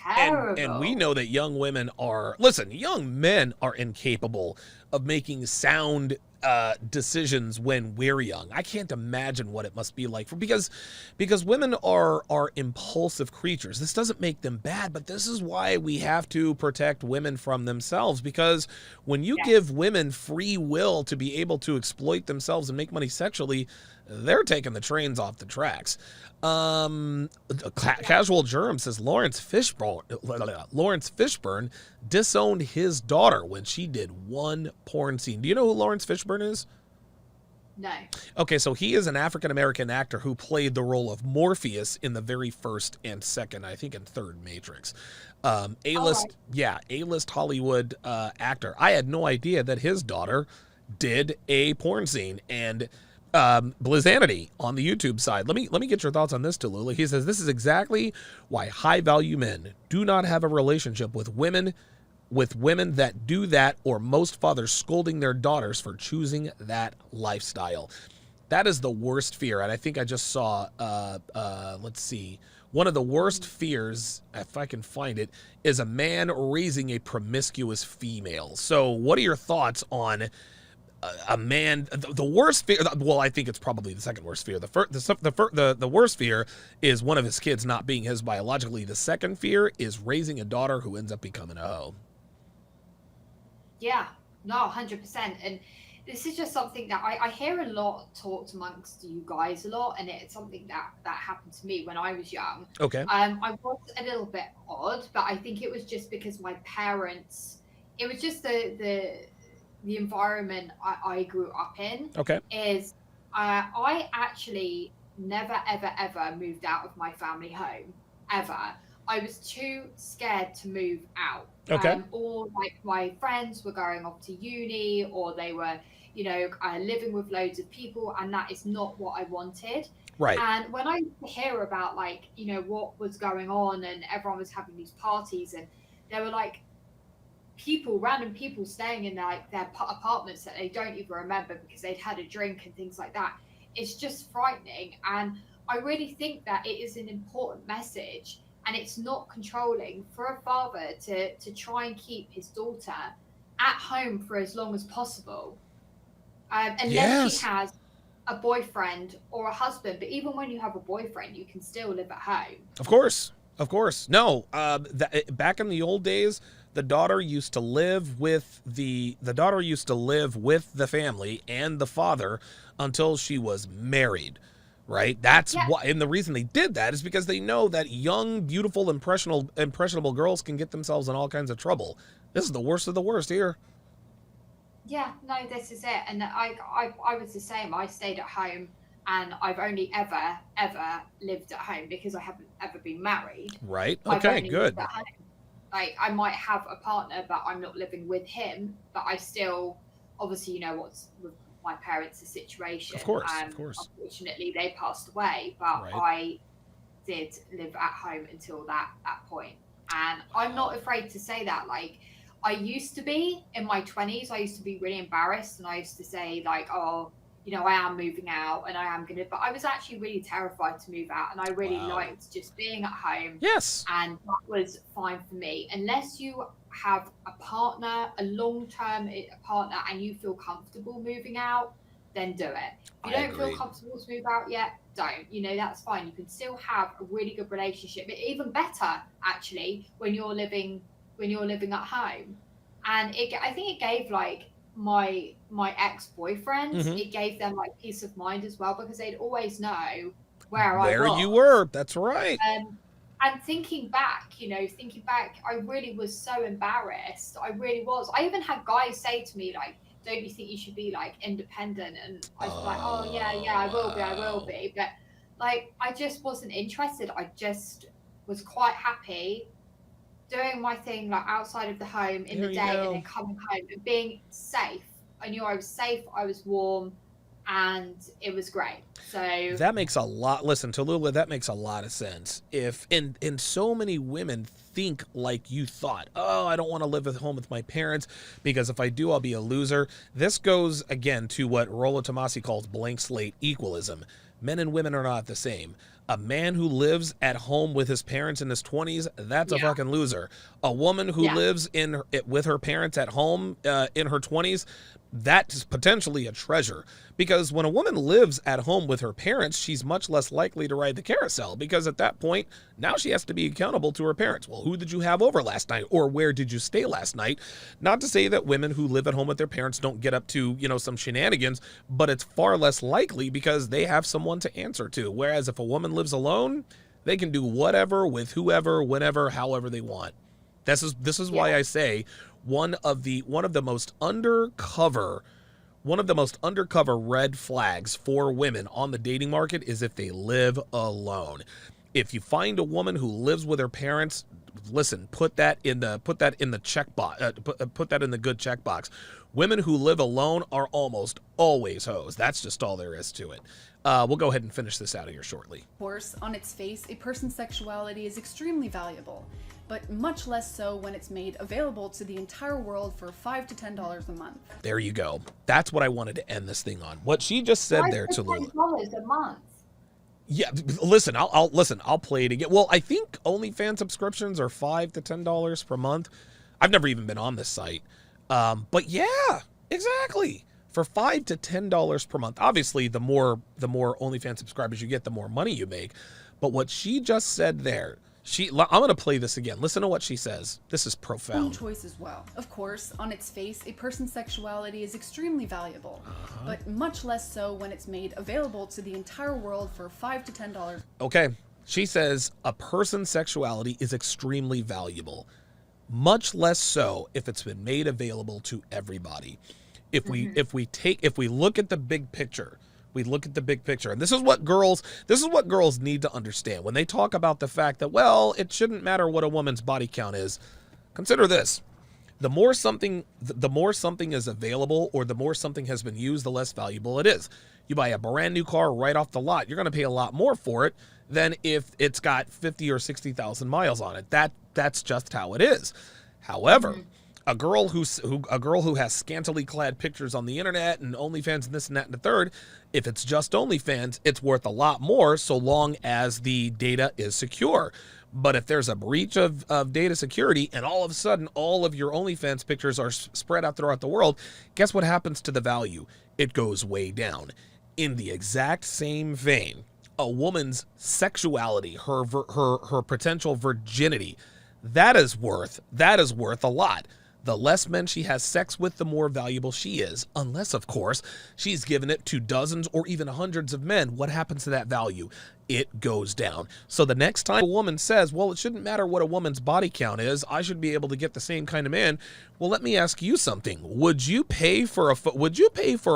And we terrible. know that young young men are incapable of making sound decisions when we're young. I can't imagine what it must be like because women are impulsive creatures. This doesn't make them bad, but this is why we have to protect women from themselves, because when you give Yes. women free will to be able to exploit themselves and make money sexually, they're taking the trains off the tracks. Yeah. Casual Germ says Lawrence Fishburne disowned his daughter when she did one porn scene. Do you know who Lawrence Fishburne is? No. Okay, so he is an African American actor who played the role of Morpheus in the very first and second, I think, and third Matrix. All right. A-list Hollywood actor. I had no idea that his daughter did a porn scene. And Blizzanity on the YouTube side. Let me get your thoughts on this, Tallulah. He says this is exactly why high value men do not have a relationship with women that do that, or most fathers scolding their daughters for choosing that lifestyle. That is the worst fear. And I think I just saw let's see. One of the worst fears, if I can find it, is a man raising a promiscuous female. So, what are your thoughts on a man? The worst fear. Well, I think it's probably the second worst fear. The worst fear is one of his kids not being his biologically. The second fear is raising a daughter who ends up becoming a hoe. Yeah, no, 100%. And this is just something that I hear a lot talked amongst you guys a lot, and it's something that happened to me when I was young. Okay. I was a little bit odd, but I think it was just because my parents, it was just the environment I grew up in. Okay. Is I actually never ever ever moved out of my family home ever. I was too scared to move out. Okay. Or like my friends were going off to uni, or they were, living with loads of people, and that is not what I wanted. Right. And when I used to hear about like, what was going on, and everyone was having these parties, and there were like random people staying in like their apartments that they don't even remember because they'd had a drink and things like that. It's just frightening, and I really think that it is an important message, and it's not controlling for a father to try and keep his daughter at home for as long as possible, unless she Yes. has a boyfriend or a husband. But even when you have a boyfriend, you can still live at home. Of course. Of course. No. Back in the old days, the daughter used to live with the family and the father until she was married. Right. That's Yeah, why, and the reason they did that is because they know that young, beautiful, impressionable girls can get themselves in all kinds of trouble. This is the worst of the worst here. yeah, no, this is it. And I was the same. I stayed at home, and I've only ever lived at home because I haven't ever been married. Right. I've Okay. only lived Good. at home. Like I might have a partner, but I'm not living with him. But I still, obviously, what's with my parents' the situation. Of course. Of course. Unfortunately, they passed away, but Right. I did live at home until that point. And I'm not Wow. afraid to say that. Like I used to be in my 20s, I used to be really embarrassed, and I used to say like, oh, I am moving out and I am gonna, but I was actually really terrified to move out, and I really Wow. liked just being at home, Yes. and that was fine for me. Unless you have a partner, a long-term partner, and you feel comfortable moving out, then do it. If you I don't feel agree. comfortable to move out yet, don't. That's fine. You can still have a really good relationship. But even better, actually, when you're living at home. And I think it gave like my ex-boyfriends, Hmm. it gave them like peace of mind as well, because they'd always know where I Where you was. were. That's right. And thinking back, I really was so embarrassed. I really was. I even had guys say to me, like, don't you think you should be like independent? And I was like, oh, yeah, yeah, Oh, I will wow. be. But like, I just wasn't interested. I just was quite happy doing my thing, like outside of the home in the There you day, and then go. coming home and being safe. I knew I was safe, I was warm, and it was great. So, That makes a lot. Listen, Tallulah, that makes a lot of sense. If and so many women think like you thought. Oh, I don't want to live at home with my parents because if I do, I'll be a loser. This goes again to what Rollo Tomasi calls blank slate equalism. Men and women are not the same. A man who lives at home with his parents in his 20s, that's a Yeah. fucking loser. A woman who Yeah. lives with her parents at home in her 20s, that's potentially a treasure. Because when a woman lives at home with her parents, she's much less likely to ride the carousel, because at that point, now she has to be accountable to her parents. Well, who did you have over last night, or where did you stay last night? Not to say that women who live at home with their parents don't get up to, some shenanigans, but it's far less likely because they have someone to answer to. Whereas if a woman lives alone, they can do whatever with whoever, whenever, however they want. This is why Yeah. I say one of the most undercover red flags for women on the dating market is if they live alone. If you find a woman who lives with her parents, listen, put that in the check box. Put that in the good check box. Women who live alone are almost always hoes. That's just all there is to it. We'll go ahead and finish this out of here shortly. Of course, on its face, a person's sexuality is extremely valuable, but much less so when it's made available to the entire world for $5 to $10 a month. There you go. That's what I wanted to end this thing on. What she just said there, Tallulah. $10 a month. Yeah, listen. I'll play it again. Well, I think OnlyFans subscriptions are $5 to $10 per month. I've never even been on this site, but yeah, exactly. For $5 to $10 per month. Obviously, the more OnlyFans subscribers you get, the more money you make. But what she just said there, I'm going to play this again. Listen to what she says. This is Own profound. choice as well. Of course, on its face, a person's sexuality is extremely valuable, but much less so when it's made available to the entire world for $5 to $10. Okay. She says a person's sexuality is extremely valuable, much less so if it's been made available to everybody. If we look at the big picture, and this is what girls need to understand when they talk about the fact that, well, it shouldn't matter what a woman's body count is. Consider this. The more something is available, or the more something has been used, the less valuable it is. You buy a brand new car right off the lot, you're going to pay a lot more for it than if it's got 50 or 60,000 miles on it. That's just how it is. However, a girl who has scantily clad pictures on the internet and OnlyFans and this and that and the third, if it's just OnlyFans, it's worth a lot more so long as the data is secure. But if there's a breach of data security and all of a sudden all of your OnlyFans pictures are spread out throughout the world, guess what happens to the value? It goes way down. In the exact same vein, a woman's sexuality, her potential virginity, that is worth a lot. The less men she has sex with, the more valuable she is. Unless, of course, she's given it to dozens or even hundreds of men. What happens to that value? It goes down. So the next time a woman says, well, it shouldn't matter what a woman's body count is, I should be able to get the same kind of man. Well, let me ask you something. Would you pay for a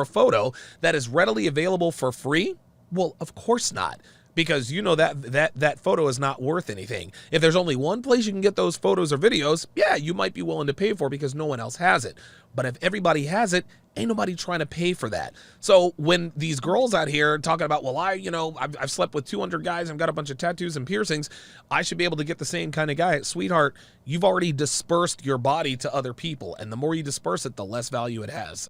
photo that is readily available for free? Well, of course not. Because you know that photo is not worth anything. If there's only one place you can get those photos or videos, yeah, you might be willing to pay for it because no one else has it. But if everybody has it, ain't nobody trying to pay for that. So when these girls out here talking about, well, I've slept with 200 guys and got a bunch of tattoos and piercings, I should be able to get the same kind of guy. Sweetheart, you've already dispersed your body to other people, and the more you disperse it, the less value it has.